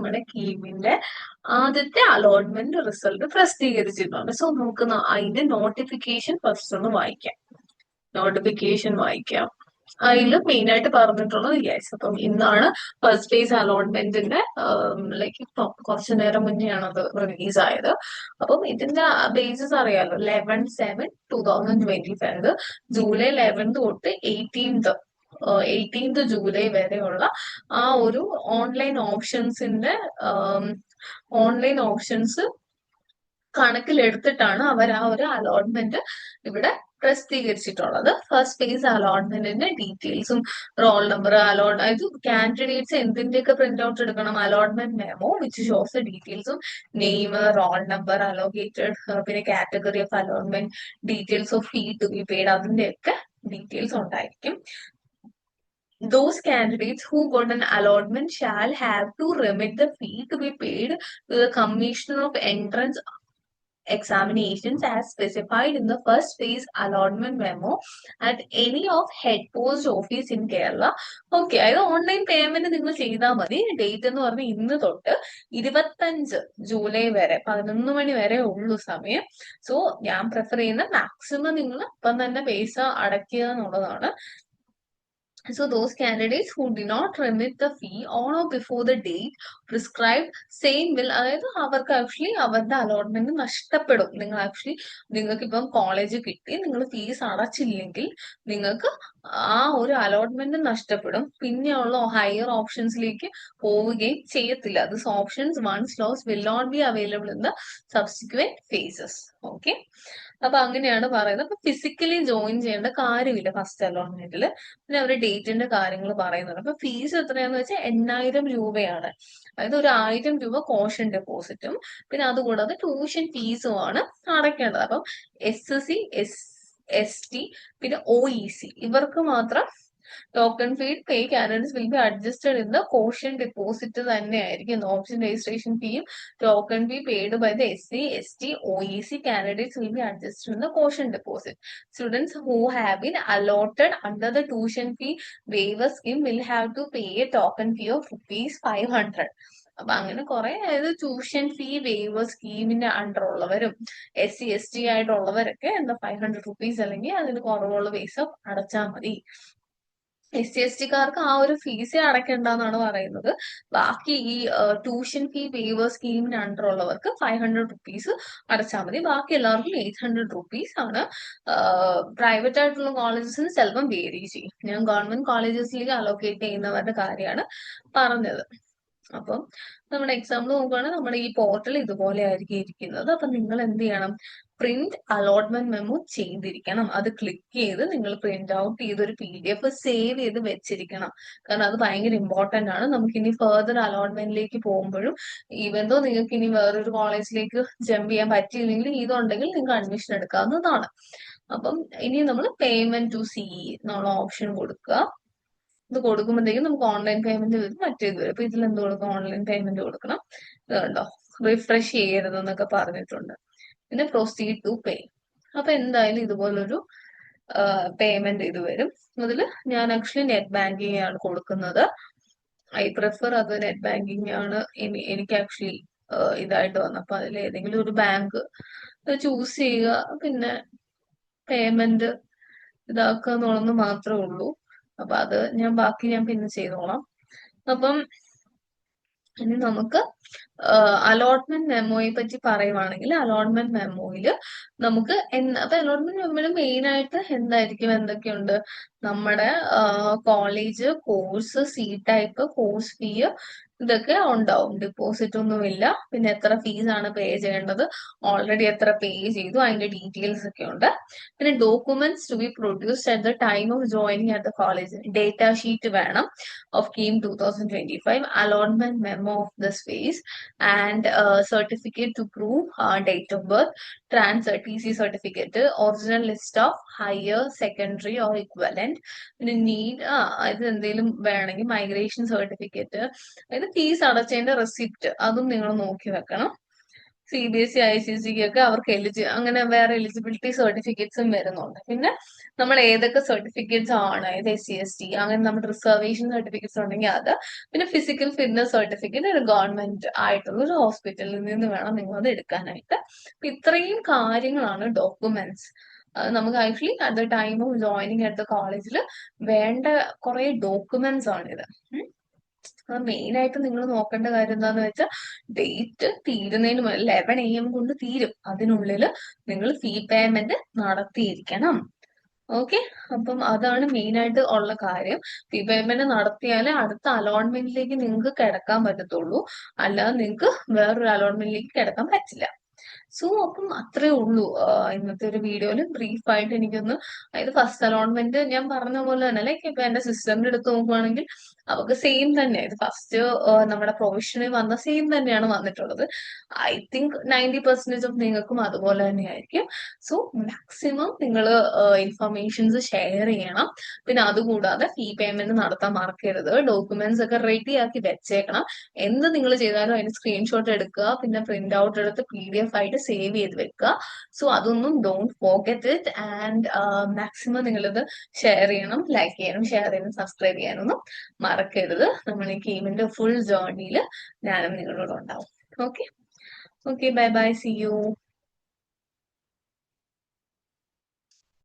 നമ്മുടെ കീമിന്റെ ആദ്യത്തെ allotment result പ്രസിദ്ധീകരിച്ചിട്ടുണ്ട്. സോ നമുക്ക് അതിന്റെ നോട്ടിഫിക്കേഷൻ ഫസ്റ്റ് ഒന്ന് വായിക്കാം. നോട്ടിഫിക്കേഷൻ വായിക്കാം. അതിൽ മെയിൻ ആയിട്ട് പറഞ്ഞിട്ടുള്ളത് യെസ്, അപ്പം ഇന്നാണ് ഫസ്റ്റ് ഫേസ് അലോട്ട്മെന്റിന്റെ ലൈക്ക് കുറച്ചു നേരം മുന്നെയാണ് അത് റിലീസ് ആയത്. അപ്പം ഇതിന്റെ ബേസിസ് അറിയാലോ, 11/7/2025 ജൂലൈ 11th തൊട്ട് 18th ജൂലൈ വരെയുള്ള ആ ഒരു ഓൺലൈൻ ഓപ്ഷൻസ് കണക്കിലെടുത്തിട്ടാണ് അവർ ആ ഒരു അലോട്ട്മെന്റ് ഇവിടെ പ്രസിദ്ധീകരിച്ചിട്ടുള്ളത്. ഫസ്റ്റ് ഫേസ് അലോട്ട്മെന്റിന്റെ ഡീറ്റെയിൽസും റോൾ നമ്പർ അതായത് കാൻഡിഡേറ്റ്സ് എന്തിന്റെയൊക്കെ പ്രിന്റ് ഔട്ട് എടുക്കണം, allotment memo which shows the ഡീറ്റെയിൽസും നെയിം, റോൾ നമ്പർ, അലോക്കേറ്റഡ്, പിന്നെ category of allotment, details of fee to be paid, അതിന്റെയൊക്കെ ഡീറ്റെയിൽസ് ഉണ്ടായിരിക്കും. Those candidates who got an allotment shall have to remit the fee to be paid to the Commissioner of Entrance Examinations as specified in the first phase allotment memo at any of head post office in Kerala. Okay, അതായത് online payment നിങ്ങൾ ചെയ്താൽ മതി. Date എന്ന് പറഞ്ഞാൽ ഇന്ന് തൊട്ട് 25 July വരെ 11 മണി വരെ ഉള്ളൂ സമയം. സോ ഞാൻ പ്രിഫർ ചെയ്യുന്ന മാക്സിമം നിങ്ങൾ ഇപ്പം തന്നെ പൈസ അടയ്ക്കുക എന്നുള്ളതാണ്. So those candidates who do not remit the fee on or before the date prescribed same will, അതായത് അവർക്ക് ആക്ച്വലി അവരുടെ അലോട്ട്മെന്റ് നഷ്ടപ്പെടും. നിങ്ങൾക്ക് ഇപ്പം കോളേജ് കിട്ടി, നിങ്ങൾ ഫീസ് അടച്ചില്ലെങ്കിൽ നിങ്ങൾക്ക് ആ ഒരു അലോട്ട്മെന്റ് നഷ്ടപ്പെടും. പിന്നെയുള്ള ഹയർ ഓപ്ഷൻസിലേക്ക് പോവുകയും ചെയ്യത്തില്ല. This options once lose will not be available in the subsequent phases. Okay, അപ്പൊ അങ്ങനെയാണ് പറയുന്നത്. അപ്പൊ ഫിസിക്കലി ജോയിൻ ചെയ്യേണ്ട കാര്യമില്ല ഫസ്റ്റ് അലോട്ട്മെന്റിൽ. പിന്നെ അവർ ഡേറ്റിന്റെ കാര്യങ്ങൾ പറയുന്നുണ്ട്. അപ്പൊ ഫീസ് എത്രയാന്ന് വെച്ചാൽ 8,000 രൂപയാണ്. അതായത് ഒരു 1,000 രൂപ കോഷൻ ഡെപ്പോസിറ്റും പിന്നെ അതുകൂടാതെ ട്യൂഷൻ ഫീസുമാണ് അടയ്ക്കേണ്ടത്. അപ്പം SC, ST പിന്നെ OEC ഇവർക്ക് മാത്രം token fee pay candidates will be adjusted in the caution deposit തന്നെയായിരിക്കും. ഓപ്ഷൻ രജിസ്ട്രേഷൻ ഫീയും token fee paid by the SC, ST, OEC candidates will be adjusted in the caution deposit. Students who have been allotted under the tuition fee waiver scheme will have to pay a token fee of ₹500. അപ്പൊ അങ്ങനെ കുറെ, അതായത് tuition fee waiver സ്കീമിന്റെ under ഉള്ളവരും SC, ST ആയിട്ടുള്ളവരൊക്കെ എന്താ 500 rupees അല്ലെങ്കിൽ അതിന് കുറവുള്ള പൈസ അടച്ചാൽ മതി. SC, ST കാർക്ക് ആ ഒരു ഫീസേ അടയ്ക്കണ്ടെന്നാണ് പറയുന്നത്. ബാക്കി ഈ ട്യൂഷൻ ഫീ വേവർ സ്കീമിന് അണ്ടർ ഉള്ളവർക്ക് 500 റുപ്പീസ് അടച്ചാൽ മതി. ബാക്കി എല്ലാവർക്കും 800 റുപ്പീസ് ആണ്. പ്രൈവറ്റ് ആയിട്ടുള്ള കോളേജസിന് ചിലപ്പം വേരി ചെയ്യും. ഞാൻ ഗവൺമെന്റ് കോളേജസിലേക്ക് അലോക്കേറ്റ് ചെയ്യുന്നവരുടെ കാര്യമാണ് പറഞ്ഞത്. അപ്പം നമ്മുടെ എക്സാമ്പിൾ നോക്കുകയാണെങ്കിൽ നമ്മുടെ ഈ പോർട്ടൽ ഇതുപോലെ ആയിരിക്കും ഇരിക്കുന്നത്. അപ്പൊ നിങ്ങൾ എന്ത് ചെയ്യണം, പ്രിന്റ് അലോട്ട്മെന്റ് മെമ്മോ ചെയ്തിരിക്കണം. അത് ക്ലിക്ക് ചെയ്ത് നിങ്ങൾ പ്രിന്റ് ഔട്ട് ചെയ്ത് ഒരു PDF സേവ് ചെയ്ത് വെച്ചിരിക്കണം. കാരണം അത് ഭയങ്കര ഇമ്പോർട്ടന്റ് ആണ്. നമുക്ക് ഇനി ഫെർദർ അലോട്ട്മെന്റിലേക്ക് പോകുമ്പോഴും ഈവൻ ദോ നിങ്ങൾക്ക് ഇനി വേറൊരു കോളേജിലേക്ക് ജമ്പ് ചെയ്യാൻ പറ്റിയില്ലെങ്കിൽ ഇതുണ്ടെങ്കിൽ നിങ്ങൾക്ക് അഡ്മിഷൻ എടുക്കാവുന്നതാണ്. അപ്പം ഇനി നമ്മൾ പേയ്മെന്റ് ടു CE എന്നുള്ള ഓപ്ഷൻ കൊടുക്കുക. ഇത് കൊടുക്കുമ്പോഴത്തേക്കും നമുക്ക് ഓൺലൈൻ പേയ്മെന്റ് വരും, മറ്റേത് വരും. അപ്പൊ ഇതിൽ എന്ത് കൊടുക്കണം, ഓൺലൈൻ പേയ്മെന്റ് കൊടുക്കണം. ഇത് കണ്ടോ, റിഫ്രഷ് ചെയ്യരുത് എന്നൊക്കെ പറഞ്ഞിട്ടുണ്ട്. പിന്നെ പ്രൊസീഡ് ടു പേ. അപ്പൊ എന്തായാലും ഇതുപോലൊരു പേയ്മെന്റ് ഇത് വരും. അതിൽ ഞാൻ ആക്ച്വലി നെറ്റ് ബാങ്കിങ് ആണ് കൊടുക്കുന്നത്. ഐ പ്രിഫർ അത് നെറ്റ് ബാങ്കിങ് ആണ് എനിക്ക് ആക്ച്വലി ഇതായിട്ട് വന്നത്. അപ്പൊ അതിൽ ഏതെങ്കിലും ഒരു ബാങ്ക് ചൂസ് ചെയ്യുക, പിന്നെ പേയ്മെന്റ് ഇതാക്കുക എന്നുള്ളത് മാത്രമേ ഉള്ളൂ. അപ്പൊ അത് ബാക്കി ഞാൻ പിന്നെ ചെയ്തോളാം. അപ്പം ഇനി നമുക്ക് അലോട്ട്മെന്റ് മെമ്മോയെ പറ്റി പറയുവാണെങ്കിൽ അലോട്ട്മെന്റ് മെമ്മോയില് നമുക്ക് അപ്പൊ അലോട്ട്മെന്റ് മെമ്മോയിൽ മെയിൻ ആയിട്ട് എന്തായിരിക്കും, എന്തൊക്കെയുണ്ട്, നമ്മുടെ college, course, C type, course fee ഇതൊക്കെ ഉണ്ടാവും. ഡെപ്പോസിറ്റ് ഒന്നുമില്ല. പിന്നെ എത്ര ഫീസ് ആണ് പേ ചെയ്യേണ്ടത്, ഓൾറെഡി എത്ര പേ ചെയ്തു, അതിന്റെ ഡീറ്റെയിൽസ് ഒക്കെ ഉണ്ട്. പിന്നെ documents to be produced at the time of joining at the college, data sheet വേണം of KEAM 2025, allotment memo of this phase, and certificate to prove date of birth, TC certificate, original list of higher secondary or equivalent, പിന്നെ need ഇത് എന്തെങ്കിലും വേണമെങ്കിൽ migration certificate, അതായത് fees അടച്ചതിന്റെ receipt അതും നിങ്ങൾ നോക്കി വെക്കണം. CBSE ICSE ഒക്കെ അവർക്ക് അങ്ങനെ വേറെ എലിജിബിലിറ്റി സർട്ടിഫിക്കറ്റ്സും വരുന്നുണ്ട്. പിന്നെ നമ്മൾ ഏതൊക്കെ സർട്ടിഫിക്കറ്റ്സ് ആണ്, അതായത് SC ST അങ്ങനെ നമ്മുടെ റിസർവേഷൻ സർട്ടിഫിക്കറ്റ്സ് ഉണ്ടെങ്കിൽ അത്, പിന്നെ ഫിസിക്കൽ ഫിറ്റ്നസ് സർട്ടിഫിക്കറ്റ് ഒരു ഗവൺമെന്റ് ആയിട്ടുള്ള ഒരു ഹോസ്പിറ്റലിൽ നിന്ന് വേണം നിങ്ങൾ അത് എടുക്കാനായിട്ട്. അപ്പൊ ഇത്രയും കാര്യങ്ങളാണ് ഡോക്യുമെന്റ്സ്. നമുക്ക് actually at the time of joining at the കോളേജിൽ വേണ്ട കുറെ ഡോക്യുമെന്റ്സ് ആണിത്. മെയിൻ ആയിട്ട് നിങ്ങൾ നോക്കേണ്ട കാര്യം എന്താന്ന് വെച്ചാൽ ഡേറ്റ് തീരുന്നതിന് 11 AM കൊണ്ട് തീരും. അതിനുള്ളിൽ നിങ്ങൾ ഫീ പേയ്മെന്റ് നടത്തിയിരിക്കണം. ഓക്കെ, അപ്പം അതാണ് മെയിൻ ആയിട്ട് ഉള്ള കാര്യം. ഫീ പേയ്മെന്റ് നടത്തിയാലേ അടുത്ത അലോട്ട്മെന്റിലേക്ക് നിങ്ങൾക്ക് കിടക്കാൻ പറ്റത്തുള്ളൂ. അല്ലാതെ നിങ്ങൾക്ക് വേറൊരു അലോട്ട്മെന്റിലേക്ക് കിടക്കാൻ പറ്റില്ല. സോ അപ്പം അത്രേ ഉള്ളൂ ഇന്നത്തെ ഒരു വീഡിയോയിൽ ബ്രീഫായിട്ട് എനിക്കൊന്ന്, അതായത് ഫസ്റ്റ് അലോട്ട്മെന്റ് ഞാൻ പറഞ്ഞ പോലെ തന്നെ, ലൈക്ക് ഇപ്പൊ എന്റെ സിസ്റ്ററിന്റെ അടുത്ത് നോക്കുവാണെങ്കിൽ അവർക്ക് സെയിം തന്നെ, ഇത് ഫസ്റ്റ് നമ്മുടെ പ്രൊവിഷനിൽ വന്ന സെയിം തന്നെയാണ് വന്നിട്ടുള്ളത്. ഐ തിങ്ക് 90% ഓഫ് നിങ്ങൾക്കും അതുപോലെ തന്നെയായിരിക്കും. സോ മാക്സിമം നിങ്ങൾ ഇൻഫർമേഷൻസ് ഷെയർ ചെയ്യണം. പിന്നെ അതുകൂടാതെ ഫീ പേയ്മെന്റ് നടത്താൻ മറക്കരുത്. ഡോക്യുമെന്റ്സ് ഒക്കെ റെഡി ആക്കി വെച്ചേക്കണം. എന്ത് നിങ്ങൾ ചെയ്താലും അതിന് സ്ക്രീൻഷോട്ട് എടുക്കുക, പിന്നെ പ്രിന്റ് ഔട്ട് എടുത്ത് PDF ആയിട്ട് സേവ് ചെയ്ത് വെക്കുക. സോ അതൊന്നും don't forget it. And maximum നിങ്ങളിത് ഷെയർ ചെയ്യണം, ലൈക്ക് ചെയ്യാനും ഷെയർ ചെയ്യാനും സബ്സ്ക്രൈബ് ചെയ്യാനൊന്നും മറക്കരുത്. നമ്മൾ ഈ ഗെയിമിന്റെ ഫുൾ ജേർണിയിൽ ഞാനും നിങ്ങളോട് ഉണ്ടാവും. Okay, okay, bye bye, see U.